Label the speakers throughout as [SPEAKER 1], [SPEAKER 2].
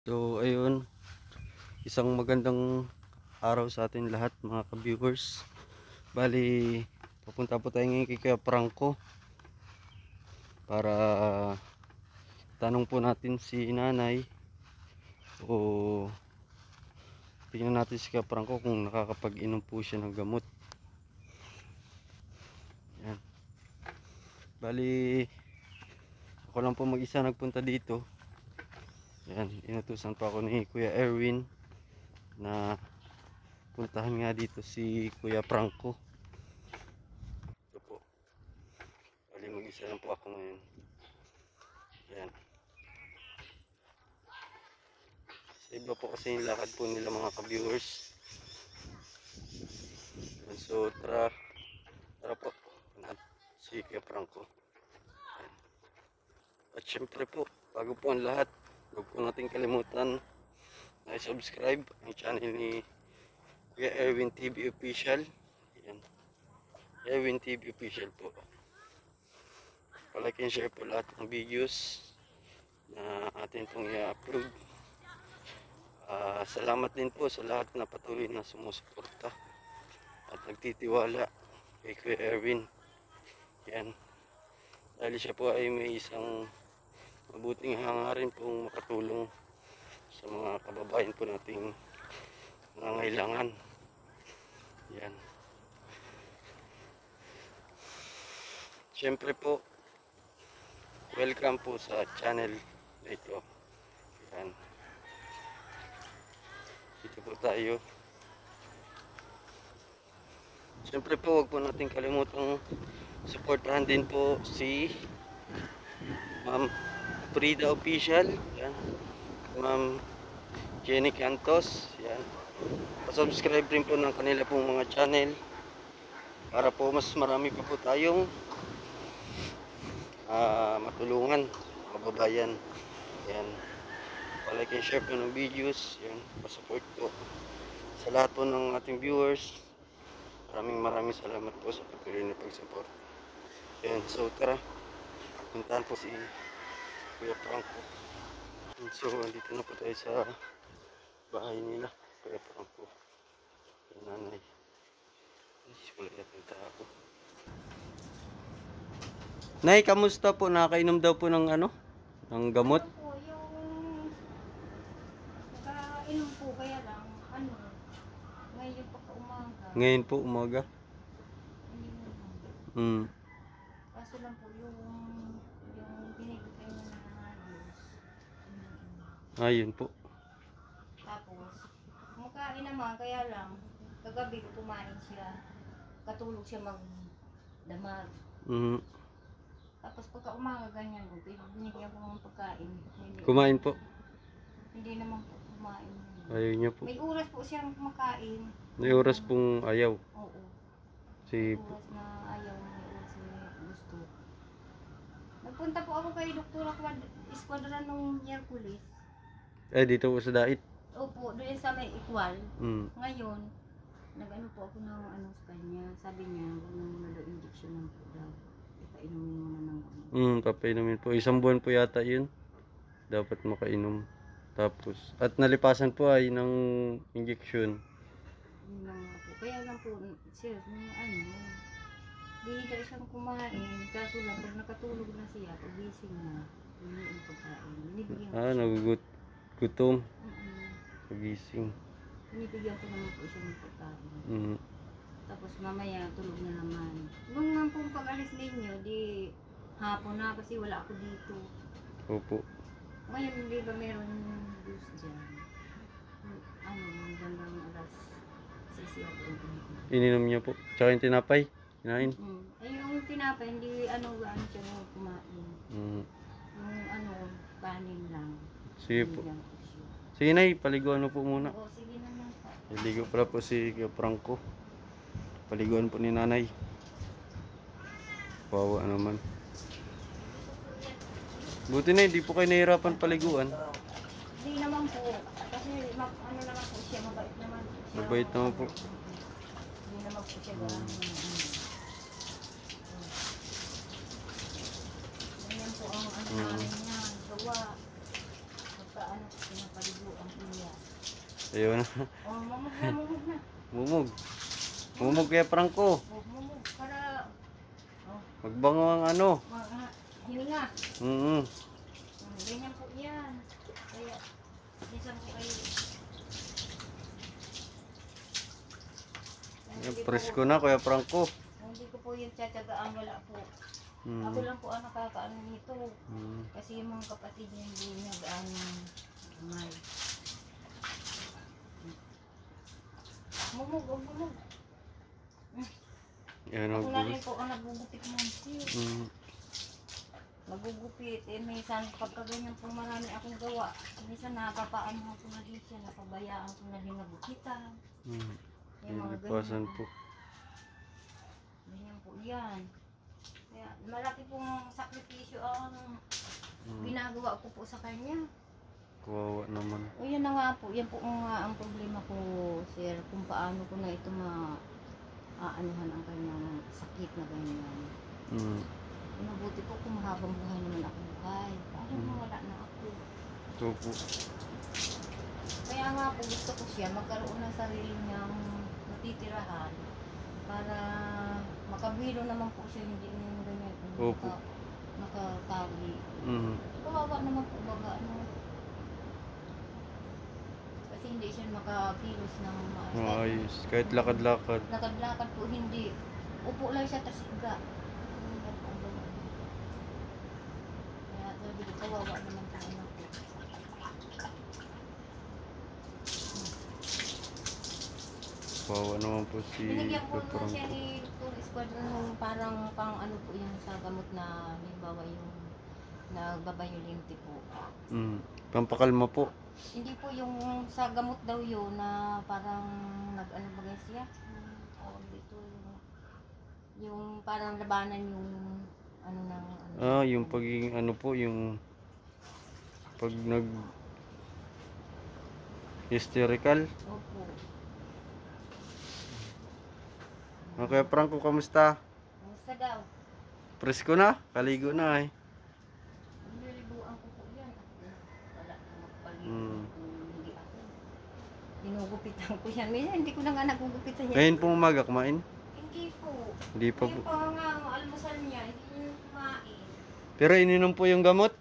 [SPEAKER 1] So ayun, isang magandang araw sa atin lahat mga ka-viewers. Bali, papunta po tayo ngayon kay Kuya Franco para tanong po natin si nanay o tingnan natin si Kuya Franco kung nakakapag-inom po siya ng gamot. Yan. Bali, ako lang po mag-isa nagpunta dito. Yan, inutusan pa ako ni Kuya Erwin na puntahan nga dito si Kuya Franco. Ito po. Bali, mag-isa lang po ako ngayon. Yan. Sa iba po kasi yung lakad po nila mga ka-viewers. So tara po. Si Kuya Franco. Yan. At syempre po, bago po ang lahat, huwag po natin kalimutan na i-subscribe ang channel ni Kuya Erwin TV Official. Yan. Erwin TV Official po. Palike and share po lahat ng videos na atin pong i-upload. Salamat din po sa lahat na patuloy na sumusuporta at nagtitiwala kay Kuya Erwin. Yan. Dahil siya po ay may isang mabuting hangarin pong makatulong sa mga kababayan po nating nangangailangan. Yan. Siyempre po, welcome po sa channel na ito. Yan. Dito po tayo. Siyempre po, huwag po natin kalimutang suportahan din po si Ma'am Frida Official. Yan. Ma'am Jenny Cantos. Yan. Pa-subscribe rin po ng kanila pong mga channel para po mas marami pa po tayong matulungan kababayan. Yan. Palike and share po ng videos. Yan. Pa-support po sa lahat po ng ating viewers. Maraming salamat po sa patuloy na pag-support. Yan. So tara, puntahan po si Kuya Franco. So dito na po tayo sa bahay nila Kuya Franco, yung nanay. Wala yatang tao. Nay, kamusta po? Nakainom daw po ng ano? Ng gamot?
[SPEAKER 2] Ano po, yung nakainom po kaya lang, ngayon pagka-umaga.
[SPEAKER 1] Ngayon po umaga.
[SPEAKER 2] Hindi naman. Kaso lang po, yung binibigay niya na halos.
[SPEAKER 1] Ayun po.
[SPEAKER 2] Tapos, kumakain naman, kaya lang, kagabi kumain siya, katulog siya magdamag. Tapos pagka-umaga ganyan po, binigyan ko ng pagkain.
[SPEAKER 1] Kumain po.
[SPEAKER 2] Hindi naman po kumain.
[SPEAKER 1] Ayaw niya po.
[SPEAKER 2] May oras po siyang kumakain.
[SPEAKER 1] May oras pong ayaw.
[SPEAKER 2] Oo.
[SPEAKER 1] Si
[SPEAKER 2] Oras na ayaw, may oras na gusto. Nagpunta po ako kay Dr. Esquadra nung Miyerkules.
[SPEAKER 1] dito po sa Dait.
[SPEAKER 2] Opo, doon sa may Ikwal.
[SPEAKER 1] Mm.
[SPEAKER 2] Ngayon, nag-ano po ako ng sa kanya. Sabi niya, huwag na muna daw injection ng po daw. Ipainumin muna ng gamot.
[SPEAKER 1] Papainumin po. Isang buwan po yata yun. Dapat makainom. Tapos, at nalipasan po ay ng injection.
[SPEAKER 2] Yun lang nga po. Kaya lang po, sir, hindi daw siyang kumain. Kaso lang, pag nakatulog na siya, pag gising na, yun yung pagkain. Binibigyan ko siya.
[SPEAKER 1] Nagugutom. Pagising.
[SPEAKER 2] Binibigyan ko naman po siya ng pagkain. Tapos mamaya, tulog na naman. Nung nga pong pag-alis ninyo, di hapon na kasi wala ako dito.
[SPEAKER 1] Opo.
[SPEAKER 2] Ngayon, hindi ba meron juice dyan? Magandang alas 6 yata.
[SPEAKER 1] Ininom niya po. Tsaka yung tinapay. Kinain.
[SPEAKER 2] Eh, yung tinapay, hindi gaano siya nung kumain. Yung kanin lang.
[SPEAKER 1] Sige po.
[SPEAKER 2] Binigyan ko siya.
[SPEAKER 1] Sige nay, paliguan mo po muna.
[SPEAKER 2] Oo, sige naman po.
[SPEAKER 1] Iligo pala po si Kuya Franco. Paliguan po ni nanay. Wawa naman. Buti na hindi po kayo nahihirapan paliguan.
[SPEAKER 2] Hindi naman po. Kasi naman po siya, mabait naman po siya.
[SPEAKER 1] Mabait naman po.
[SPEAKER 2] Hindi naman po siya ganyan. Ganyan po ang namin niya. Gawa. ano, pinapaliguan ko niya.
[SPEAKER 1] Ayun.
[SPEAKER 2] Oh, mamog na, mamog na.
[SPEAKER 1] Mumog. Mumog kaya Franco.
[SPEAKER 2] Oh, mamog para, oh,
[SPEAKER 1] Magbango ang ano.
[SPEAKER 2] hininga. Ganyan po yan. Kaya, minsan po kayo.
[SPEAKER 1] Presko na Kuya Franco.
[SPEAKER 2] Hindi ko po yung tsatsagaan, wala po. Ako lang po ang nakakaano nito. Kasi yung mga kapatid niya hindi nag-ano may. Mumug, mumug.
[SPEAKER 1] Yan
[SPEAKER 2] Ako
[SPEAKER 1] ang
[SPEAKER 2] na rin po ang nagugupit ng siyo. Nagugupit. Minsan pagka ganyan po marami akong gawa. Minsan nakapapaan ako na din siya. Napabayaan ko na din nagupitan. Yung mga
[SPEAKER 1] Ilipasan
[SPEAKER 2] ganyan.
[SPEAKER 1] po.
[SPEAKER 2] Ganyan po yan. Kaya malaki pong sakripisyo ang ginagawa ko po sa kanya.
[SPEAKER 1] Kawawa naman.
[SPEAKER 2] O yan na nga po. Yan po nga ang problema ko, sir. Kung paano ko na ito maanuhan ang kanyang sakit na ganyan. Mabuti po kung mahabang buhay naman ako buhay. Parang mawala na ako.
[SPEAKER 1] Ito po.
[SPEAKER 2] Kaya nga po gusto ko siya magkaroon ng sarili niyang matitirahan para makabilo naman po siya, hindi yung ganyan.
[SPEAKER 1] Opo.
[SPEAKER 2] Makatali. Kawawa naman po baga ano. Kasi hindi siya makakilos ng
[SPEAKER 1] Maayos. Kahit lakad-lakad.
[SPEAKER 2] Lakad-lakad po hindi. Upo lang siya tas higa. Kaya sabi ko kawawa naman po anak ko.
[SPEAKER 1] Kawawa naman po si
[SPEAKER 2] Binigyan ko
[SPEAKER 1] Kuya
[SPEAKER 2] na siya
[SPEAKER 1] Franco.
[SPEAKER 2] ni Tour Squadron nung parang pang ano po yan sa gamot na halimbawa yung nagbabayolente po.
[SPEAKER 1] Pampakalma po.
[SPEAKER 2] Hindi po yung sa gamot daw yun na parang nag-ano ba guys siya? Tawag dito yung parang labanan yung ano ng ano.
[SPEAKER 1] Yung pagiging ano po, yung pag hysterical.
[SPEAKER 2] Opo.
[SPEAKER 1] Okay, Franco, kamusta?
[SPEAKER 2] Musta daw?
[SPEAKER 1] Presko na? Kaligo na eh.
[SPEAKER 2] Nililibuan ko po yan. Wala na magpaligo. Hindi ako. Ginugupitan ko siya. Minsan hindi ko na nga nagugupitan niya.
[SPEAKER 1] Ngayon pong umaga kumain?
[SPEAKER 2] Hindi po.
[SPEAKER 1] Hindi pa po.
[SPEAKER 2] Ngayon pa nga ang almusal niya. Hindi niya kumain.
[SPEAKER 1] Pero ininom po yung gamot?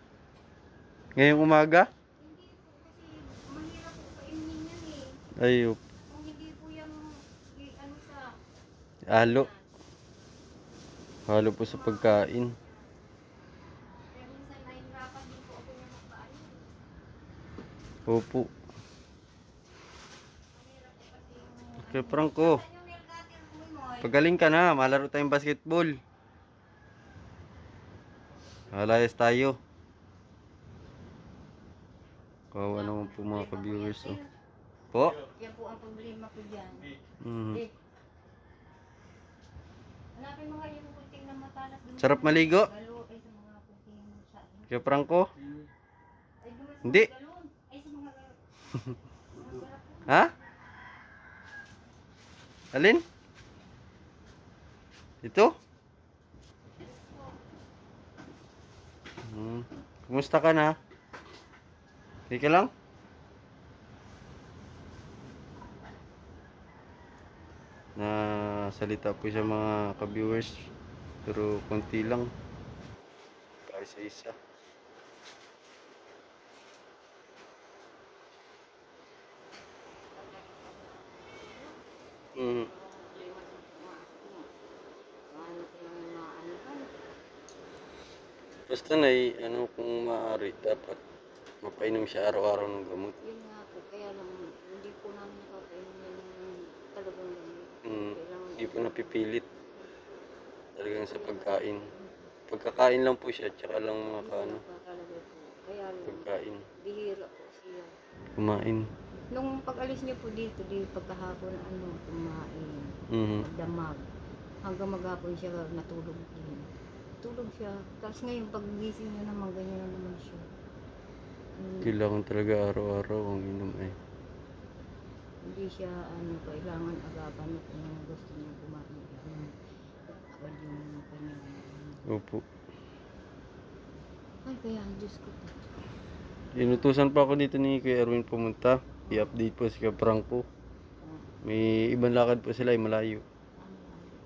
[SPEAKER 1] Ngayong umaga?
[SPEAKER 2] Hindi po kasi mahirap po kainin yan eh.
[SPEAKER 1] Ayop.
[SPEAKER 2] Kung hindi po yung ano sa
[SPEAKER 1] Halo. Halo po sa pagkain.
[SPEAKER 2] kaya minsan nahihirapan din po ako yung magpaano.
[SPEAKER 1] Opo.
[SPEAKER 2] Mahirap po kasi yung
[SPEAKER 1] Okay, Franco.
[SPEAKER 2] yung nail cutter mo mo.
[SPEAKER 1] Pagaling ka na. Malaro tayong basketball. Malayas tayo. Kawawa naman po mga ka-viewers. Oh. Po?
[SPEAKER 2] Yan po ang problema ko dyan.
[SPEAKER 1] Mm.
[SPEAKER 2] Eh, hanapin mo nga yung kunting na matalas. dun
[SPEAKER 1] Sarap
[SPEAKER 2] sa-
[SPEAKER 1] maligo?
[SPEAKER 2] Galo, ay sa mga kunting sa...
[SPEAKER 1] Kaya Franco?
[SPEAKER 2] Ay, dumas sa
[SPEAKER 1] Hindi.
[SPEAKER 2] mga galon. Ay, sa mga galon. Masarap po.
[SPEAKER 1] Ha? Alin? Ito? Kumusta ka na? Okay ka lang? Salita po siya mga ka-viewers, pero konti lang. Isa-isa. Basta na ano, kung maaari, dapat mapainom siya araw-araw ng gamot.
[SPEAKER 2] Yun nga po, kaya lang hindi po namin nakapainom ng talagang gamot.
[SPEAKER 1] Hindi po napipilit. Talagang sa pagkain. Pagkakain lang po siya, tsaka lang mga kaano,
[SPEAKER 2] Nakalagay po. Kaya lang,
[SPEAKER 1] pagkain.
[SPEAKER 2] bihira po siya.
[SPEAKER 1] Kumain.
[SPEAKER 2] Nung pag-alis niyo po dito, di pagkahapon kumain, magdamag. Hanggang maghapon siya natulog din. Tulog siya. Tapos ngayon pag-gising niya naman, ganyan na naman siya.
[SPEAKER 1] Kailangan talaga araw-araw ang inom eh.
[SPEAKER 2] Hindi siya kailangan agapan kung gusto niya kumain. Agad yung kanyang.
[SPEAKER 1] Opo.
[SPEAKER 2] Ay, kaya Diyos ko po.
[SPEAKER 1] Inutusan pa ako dito ni Kuya Erwin pumunta. I-update po si Kuya Franco. May ibang lakad po sila, malayo.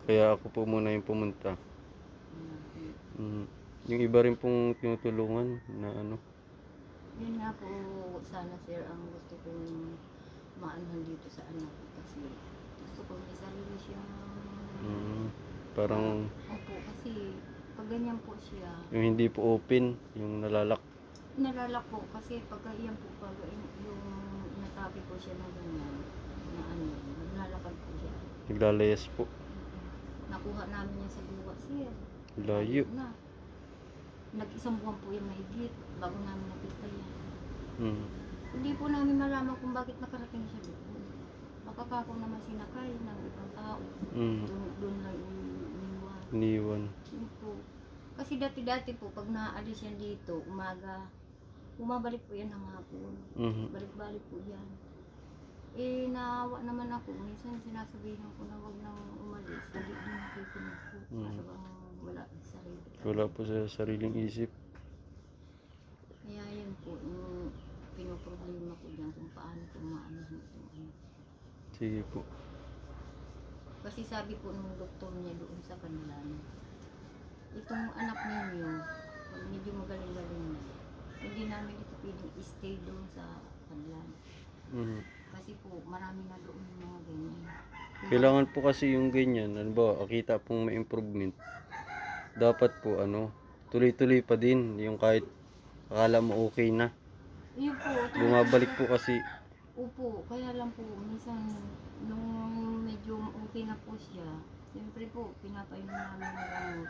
[SPEAKER 1] Kaya ako po muna yung pumunta. Yung iba rin pong tinutulungan na ano.
[SPEAKER 2] Yun nga po, sana sir, ang gusto kong maanohan dito sa anak ko kasi gusto ko may sarili siyang
[SPEAKER 1] Parang
[SPEAKER 2] opo, kasi pag ganyan po siya
[SPEAKER 1] yung hindi po open, yung nalalak.
[SPEAKER 2] nalalak po kasi pagka iyan po pag yung natabi ko siya ng ganyan na ano, naglalakad po siya.
[SPEAKER 1] Naglalayas po.
[SPEAKER 2] Nakuha namin yan sa luwa sir.
[SPEAKER 1] Layo.
[SPEAKER 2] Na. Nag-isang buwan po yung mahigit bago namin nakita yan. Hindi po namin malaman kung bakit nakarating siya doon. Baka kako naman sinakay ng ibang tao. Doon lang
[SPEAKER 1] Iniwan.
[SPEAKER 2] Yun po. Kasi dati-dati po, pag naalis yan dito, umaga, bumabalik po yan ng hapon. Balik-balik po yan. Eh, naawa naman ako. Minsan sinasabihan ko na wag nang umalis. Hindi din nakikinig po. Para bang wala sa sarili.
[SPEAKER 1] Wala po sa sariling isip.
[SPEAKER 2] Kaya yun po, yung pinoproblema ko dyan kung paano ko maanahin itong ano.
[SPEAKER 1] Sige po.
[SPEAKER 2] Kasi sabi po nung doktor niya doon sa kanila, itong anak ninyo, pag medyo magaling-galing na, hindi namin ito pwedeng stay doon sa kanila. Kasi po, marami na doon yung mga ganyan.
[SPEAKER 1] Kailangan po kasi yung ganyan, ano ba, akita pong may improvement. Dapat po tuloy-tuloy pa din yung kahit akala mo okay na.
[SPEAKER 2] Yun po.
[SPEAKER 1] Bumabalik po kasi.
[SPEAKER 2] Opo, kaya lang po, minsan nung medyo okay na po siya, siyempre po, pinapainom namin ng gamot.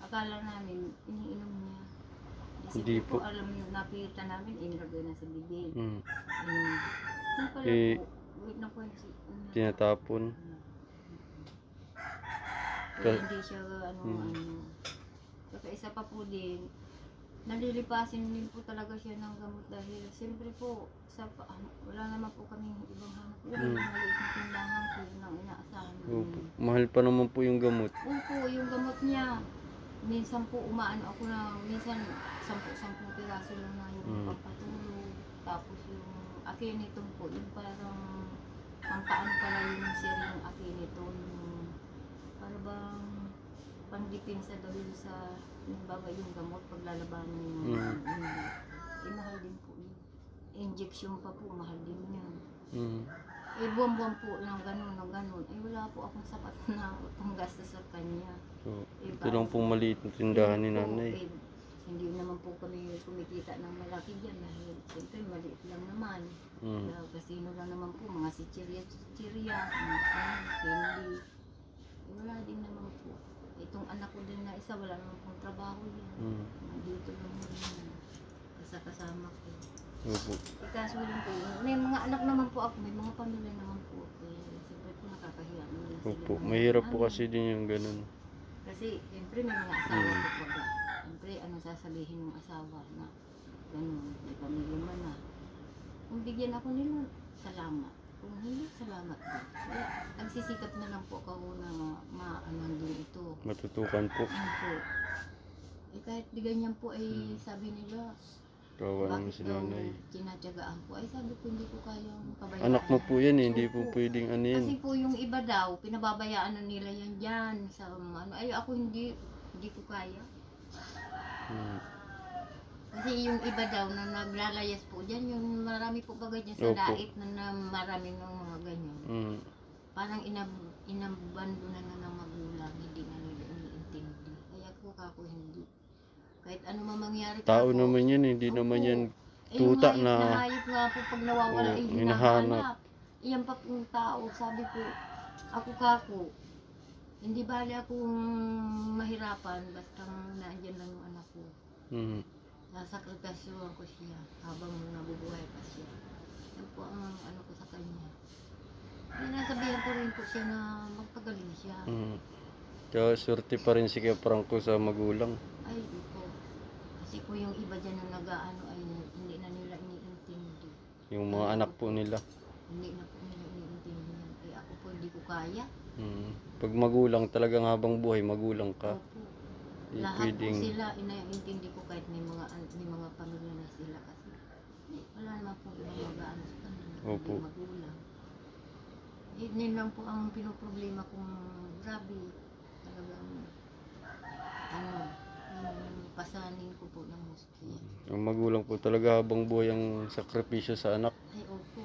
[SPEAKER 2] Akala namin, iniinom niya.
[SPEAKER 1] Hindi
[SPEAKER 2] po.
[SPEAKER 1] po.
[SPEAKER 2] Alam niyo, nakita namin, inilagay na sa bibig. Yung pala
[SPEAKER 1] Eh,
[SPEAKER 2] po, wait na po yung
[SPEAKER 1] tinatapon.
[SPEAKER 2] kaya hindi siya Saka isa pa po din, nalilipasin din po talaga siya ng gamot dahil siyempre po, wala naman po kami ibang hanap. Maliit na tindahan po ng inaasahan.
[SPEAKER 1] Mahal pa naman po yung gamot.
[SPEAKER 2] Opo, yung gamot niya. Minsan po umaano ako na, minsan 10 piraso lang na yung pampatulog. Tapos yung akinitong po, yung parang pampaan pala yung sir yung akinitong. Para bang pandipinsa daw yun sa yung bagay yung gamot paglalabanan yung mahal din po yun. Injection pa po, mahal din yan. Eh buwan-buwan po ng ganun. Eh wala po akong sapat na panggastos sa kanya.
[SPEAKER 1] So,
[SPEAKER 2] Eh,
[SPEAKER 1] ito lang pong maliit na tindahan ni
[SPEAKER 2] po,
[SPEAKER 1] nanay.
[SPEAKER 2] hindi naman po kami kumikita ng malaki dyan dahil siyempre maliit lang naman. Kaya kasino lang naman po, mga chichirya, mga candy. Wala din naman po. Itong anak ko din na isa, wala naman pong trabaho yan. Dito lang naman. Kasama ko.
[SPEAKER 1] Opo.
[SPEAKER 2] Kaso lang po, may mga anak naman po ako, may mga pamilya naman po. Siyempre po nakakahiya naman na sila.
[SPEAKER 1] Opo. Mahirap po kasi din yung ganun.
[SPEAKER 2] Kasi siyempre may mga asawa po baga. Siyempre ano sasabihin ng asawa na ganun, may pamilya man na. Kung bigyan ako nila, salamat. Kung hindi, salamat din. Kaya nagsisikap na lang po ako na maanan din ito.
[SPEAKER 1] Matutukan po.
[SPEAKER 2] Ano po. Eh kahit di ganyan po ay sabi nila,
[SPEAKER 1] Kawa naman
[SPEAKER 2] bakit
[SPEAKER 1] si
[SPEAKER 2] daw
[SPEAKER 1] nanay.
[SPEAKER 2] tinatyagaan po? Ay sabi ko hindi ko kayang pabayaan.
[SPEAKER 1] Anak mo po yan eh, hindi po
[SPEAKER 2] Opo.
[SPEAKER 1] pwedeng ano yan.
[SPEAKER 2] Kasi po yung iba daw, pinababayaan na nila yan dyan. Sa ano, ay ako hindi ko kaya. Kasi yung iba daw na naglalayas po dyan, yung marami po bagay dyan sa
[SPEAKER 1] Opo.
[SPEAKER 2] dait na marami ng mga ganyan. Parang inabandonan na ng magulang, hindi na nila iniintindi. Kaya ako hindi. Kahit ano man mangyari
[SPEAKER 1] Tao
[SPEAKER 2] kako,
[SPEAKER 1] naman yan, hindi
[SPEAKER 2] opo.
[SPEAKER 1] naman yan
[SPEAKER 2] Yung
[SPEAKER 1] tuta
[SPEAKER 2] hayop
[SPEAKER 1] na
[SPEAKER 2] hayop nga po pag nawawala ay
[SPEAKER 1] hinahanap.
[SPEAKER 2] hinahanap. Iyan pa pong tao, sabi ko, ako kako, hindi bali akong mahirapan basta naandyan lang yung anak ko. Sasakritasyon ko siya habang nabubuhay pa siya. Yan po ang ano ko sa kanya. Kaya nasabihan ko rin po siya na magpagaling siya.
[SPEAKER 1] Kaya swerte pa rin si Kuya Franco sa magulang.
[SPEAKER 2] Ay, ito. Kasi po yung iba dyan na nag-ano ay hindi na nila iniintindi.
[SPEAKER 1] Yung mga anak po nila.
[SPEAKER 2] Hindi na po nila iniintindi yan. Ay ako po hindi ko kaya.
[SPEAKER 1] Pag magulang, talagang habang buhay, magulang ka.
[SPEAKER 2] Opo.
[SPEAKER 1] Hindi
[SPEAKER 2] Lahat
[SPEAKER 1] pwedeng-
[SPEAKER 2] po sila, inaintindi ko kahit may mga pamilya na sila kasi. Wala naman po ibang mag-aano sa kanila.
[SPEAKER 1] Opo.
[SPEAKER 2] Hindi magulang. Yun lang po ang pinoproblema kong grabe. Talagang, yung pasanin ko po ng musti.
[SPEAKER 1] Ang magulang po talaga habang buhay ang sakripisyo sa anak.
[SPEAKER 2] Ay, opo.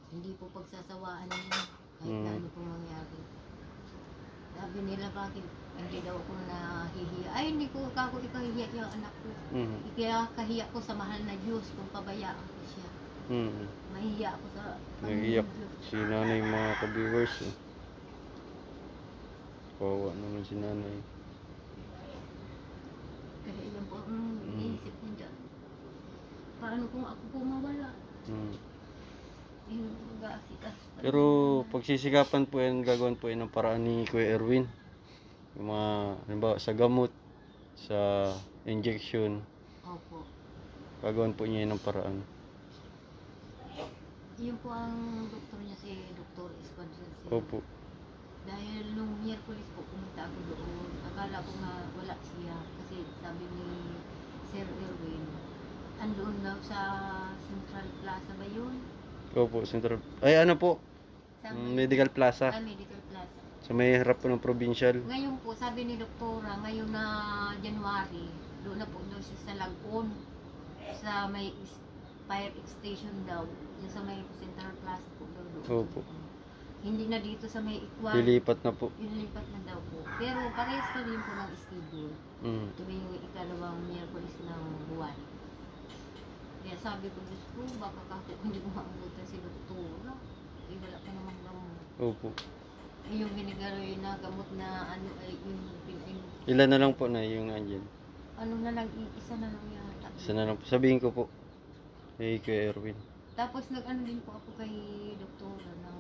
[SPEAKER 2] Hindi po pagsasawaan nila. Kahit na ano pong mangyari. Sabi nila bakit hindi daw ako nahihiya. Ay, hindi ko kako ikahihiya yung anak ko. Kaya kahiya ko sa mahal na Diyos kung pabayaan ko siya. Mahihiya ako sa
[SPEAKER 1] Naiiyak
[SPEAKER 2] Diyos.
[SPEAKER 1] si nanay mga ka-viewers. Kawawa naman si nanay.
[SPEAKER 2] Kaya ilan po ang iniisip niya dyan. Paano kung ako po mawala? Yung mag-aasikas.
[SPEAKER 1] Pero pagsisikapan po yan, gagawin po yan ng paraan ni Kuya Erwin. Yung mga, halimbawa sa gamot, sa injection,
[SPEAKER 2] Opo.
[SPEAKER 1] gagawin po niya yan ng paraan.
[SPEAKER 2] Yun po ang doktor niya, si Dr. Espadril.
[SPEAKER 1] Opo.
[SPEAKER 2] Dahil nung Miyerkules po pumunta ako doon, akala ko nga wala siya. Kasi sabi ni Sir Erwin, andoon daw sa Central Plaza ba yun?
[SPEAKER 1] Opo, Central. Ay ano po?
[SPEAKER 2] Sa
[SPEAKER 1] Medical Plaza.
[SPEAKER 2] Medical Plaza.
[SPEAKER 1] Sa may harap po ng provincial.
[SPEAKER 2] Ngayon po, sabi ni Doktora, ngayon na January, doon na po daw siya sa Lagon. Sa may fire station daw. Yung sa may Central Plaza po daw doon.
[SPEAKER 1] Opo.
[SPEAKER 2] Hindi na dito sa may Ikwan.
[SPEAKER 1] Lilipat na po.
[SPEAKER 2] Inilipat na daw po. Pero parehas pa rin po ng schedule. Ito yung ikalawang Miyerkules ng buwan. Kaya sabi ko, Diyos ko, baka kako hindi ko maabutan si Doktora. Eh, wala pa namang gamot.
[SPEAKER 1] Opo.
[SPEAKER 2] Eh, yung binigay na gamot na ano ay yung
[SPEAKER 1] Ilan na lang po na yung andyan?
[SPEAKER 2] ano na lang, isa na lang yata.
[SPEAKER 1] Isa na lang po. Sabihin ko po. Kay Kuya Erwin.
[SPEAKER 2] Tapos nag-ano din po ako kay Doktora ng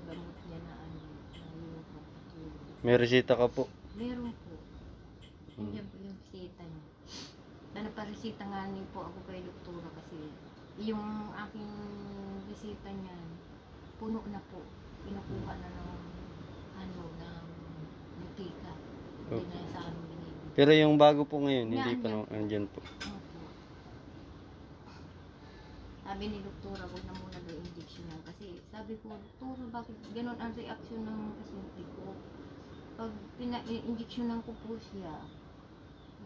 [SPEAKER 2] gamot niya na ano, na yung pagpatulog.
[SPEAKER 1] May resita ka po.
[SPEAKER 2] Meron po. Nandiyan po yung bisita niya. Naparesita nga din po ako kay Doktora kasi yung aking bisita niya puno na po. Pinukuha na ng ano, ng butika. Hindi na sa amin binibig.
[SPEAKER 1] Pero yung bago po ngayon, hindi pa
[SPEAKER 2] Andyan.
[SPEAKER 1] andyan po.
[SPEAKER 2] Opo. Sabi ni Doktora, huwag na muna daw injection yan. Kasi sabi ko, Doktora, bakit ganon ang reaksyon ng pasyente ko? Pag pina-injectionan ko po siya,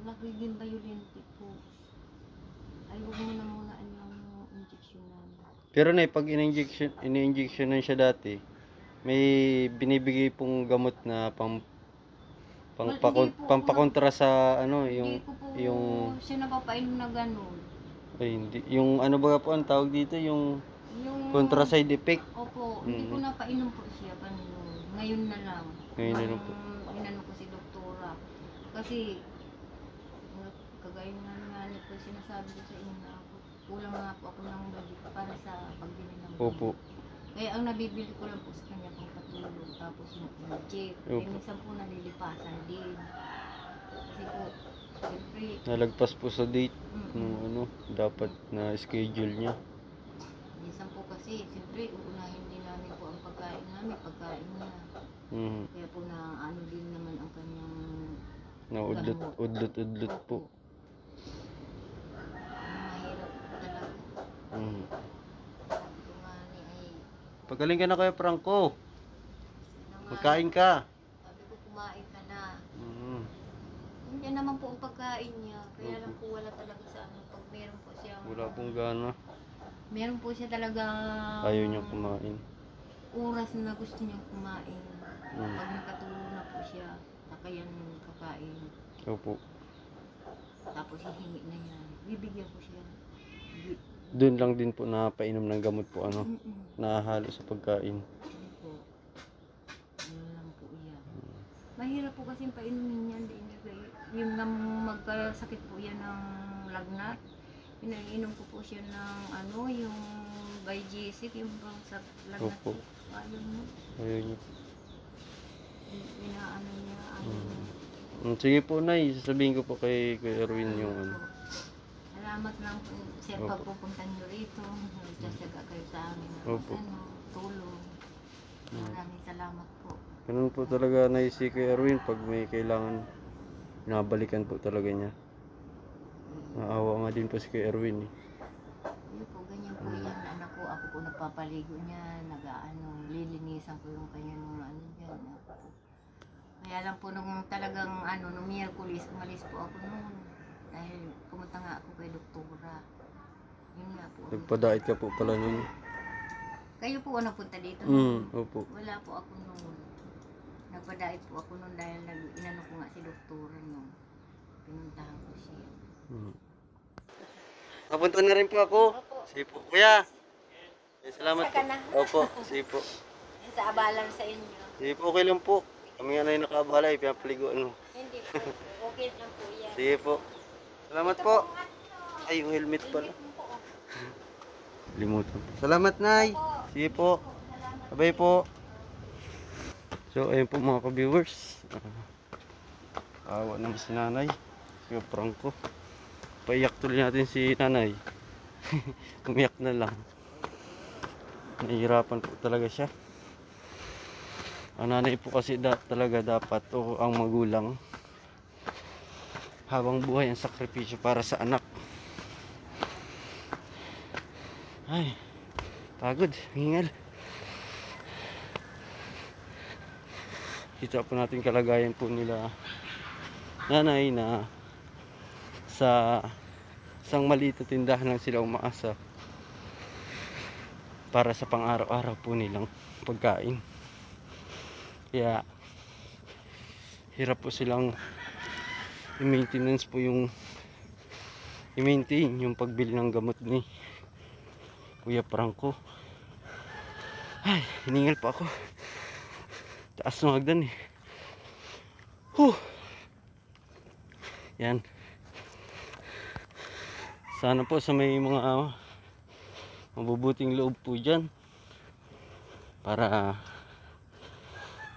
[SPEAKER 2] nagiging violent po. Ay, huwag mo na muna yung injectionan.
[SPEAKER 1] Pero na pag ini-injectionan siya dati, may binibigay pong gamot na pampakontra sa ano,
[SPEAKER 2] Hindi ko po
[SPEAKER 1] yung
[SPEAKER 2] siya napapainom na ganon.
[SPEAKER 1] ay hindi, yung ano ba po ang tawag dito, yung
[SPEAKER 2] Yung,
[SPEAKER 1] contra side effect.
[SPEAKER 2] Opo, hindi ko napainom po siya kanino. Ngayon na lang.
[SPEAKER 1] Ngayon na lang po.
[SPEAKER 2] Inano ko si Doktora. Kasi, kagaya nga po sinasabi ko sa inyo na ako, kulang nga po ako ng budget para sa pagbili ng gamot.
[SPEAKER 1] Opo.
[SPEAKER 2] Kaya ang nabibili ko lang po sa kanya pang patulog, tapos yung check.
[SPEAKER 1] Opo.
[SPEAKER 2] Minsan po nalilipasan din. Kasi po, siyempre,
[SPEAKER 1] Nalagpas po sa date nung ano, dapat na schedule niya.
[SPEAKER 2] minsan po kasi, siyempre, uunahin din namin po ang pagkain namin, pagkain na. Kaya po na ano din naman ang kanyang
[SPEAKER 1] Udlot po.
[SPEAKER 2] mahirap po talaga. Sabi ko nga ni ay,
[SPEAKER 1] Pagaling ka na Kuya Franco.
[SPEAKER 2] sino nga,
[SPEAKER 1] Magkain ka.
[SPEAKER 2] sabi ko kumain ka na.
[SPEAKER 1] Mm.
[SPEAKER 2] Yan naman po ang pagkain niya. Kaya lang po wala talaga sa ano. Pag meron po siya,
[SPEAKER 1] Wala pong gana.
[SPEAKER 2] meron po siya talaga
[SPEAKER 1] Ayaw niya kumain.
[SPEAKER 2] oras na gusto niyang kumain.
[SPEAKER 1] Mm.
[SPEAKER 2] Pag nakatulog na po siya, saka yan kakain.
[SPEAKER 1] Opo.
[SPEAKER 2] Tapos hihingi na yan. Bibigyan ko siya.
[SPEAKER 1] Doon lang din po napainom ng gamot po ano,
[SPEAKER 2] Mm-mm.
[SPEAKER 1] nahalo sa pagkain.
[SPEAKER 2] Ano po. Ano lang po yan. Mahirap po kasi painumin yan. Yung magkasakit po yan ng lagnat. Pinainom ko po siya ng ano, yung Biogesic, yung bang sa lagnat
[SPEAKER 1] Opo.
[SPEAKER 2] po. Ayaw mo.
[SPEAKER 1] Ayaw niya.
[SPEAKER 2] Inaano niya, ayaw niya.
[SPEAKER 1] Sige po Nay, sasabihin ko po kay Erwin yung ano.
[SPEAKER 2] Salamat lang po sa
[SPEAKER 1] Opo.
[SPEAKER 2] pagpupunta niyo rito. Nagsasaga kayo sa amin.
[SPEAKER 1] Opo.
[SPEAKER 2] Ano, tulong. Maraming salamat po.
[SPEAKER 1] Ganun po talaga Nay si kay Erwin pag may kailangan, binabalikan po talaga niya. Naawa nga din po si kay Erwin.
[SPEAKER 2] Yun po, po nagpapaligo niya, lilinisan ko yung kanyang mga ano dyan. Kaya lang po nung talagang nung Miyerkules, umalis po ako noon. Dahil pumunta nga ako kay doktora. Yun nga po.
[SPEAKER 1] Nagpadait ka po pala nun.
[SPEAKER 2] Kayo po napunta dito?
[SPEAKER 1] Opo.
[SPEAKER 2] Wala po ako noon. Nagpadait po ako noon dahil inano ko nga si doktora noon. Pinuntahan ko siya.
[SPEAKER 1] Napunta na rin po ako. Sige po. Kuya. Salamat
[SPEAKER 2] Saka
[SPEAKER 1] po.
[SPEAKER 2] na.
[SPEAKER 1] Opo. Sige po.
[SPEAKER 2] Sa abalan sa inyo.
[SPEAKER 1] Sige po. Okay lang po. Kami nga na yung nakaabala. Pinapaligo ano.
[SPEAKER 2] Hindi po. Okay lang po yan.
[SPEAKER 1] Sige po. Salamat po. Ay, yung helmet pala. Limutan po. Salamat, Nay. Sige po. Bye po. So, ayun po mga ka-viewers. Awa naman si nanay. Sige, prank ko. Paiyak tuloy natin si nanay. Umiyak na lang. Nahihirapan po talaga siya. Ang nanay po kasi talaga dapat o ang magulang habang buhay ang sakripisyo para sa anak. Ay, pagod, hingal. Kita po natin kalagayan po nila nanay na sa isang maliit na tindahan lang sila umaasa para sa pang-araw-araw po nilang pagkain. Kaya hirap po silang i-maintenance po i-maintain yung pagbili ng gamot ni Kuya Franco. Ay, hiningal pa ako. Taas ng hagdan eh. Yan. Sana po sa may mga mabubuting loob po dyan para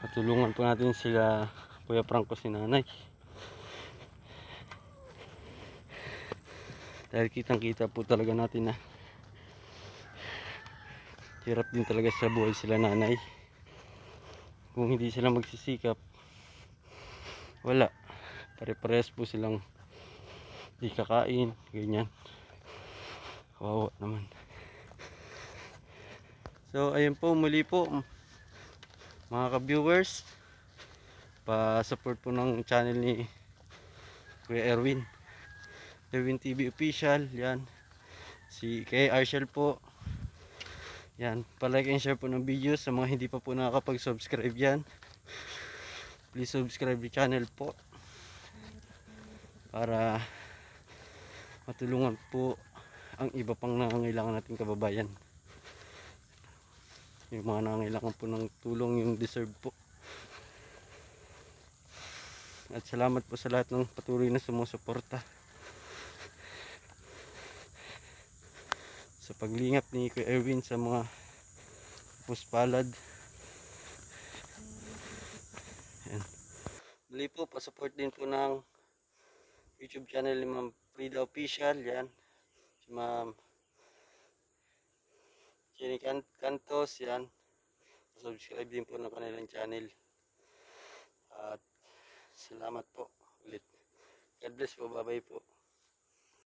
[SPEAKER 1] matulungan po natin sila Kuya Franco, si nanay. Dahil kitang kita po talaga natin na hirap din talaga sa buhay sila nanay. Kung hindi sila magsisikap, wala. Pare-parehas po silang di kakain, ganyan. Kawawa naman. So ayun po, muli po mga ka-viewers, pa-support po ng channel ni Kuya Erwin TV Official. Yan, si kay Arshel po. Yan, palike and share po ng video sa mga hindi pa po nakakapag-subscribe yan. Please subscribe the channel po para matulungan po ang iba pang nangangailangan nating kababayan. Yung mga nangangailangan po ng tulong, yung deserve po. At salamat po sa lahat ng patuloy na sumusuporta sa paglingap ni Kuya Erwin sa mga puspalad. Yan. Muli po, pasupport din po ng YouTube channel ni Ma'am Frida Official. Yan, si Ma'am Jenny Cantos. Yan, subscribe din po ng kanilang channel. At salamat po ulit. God bless po, bye bye po.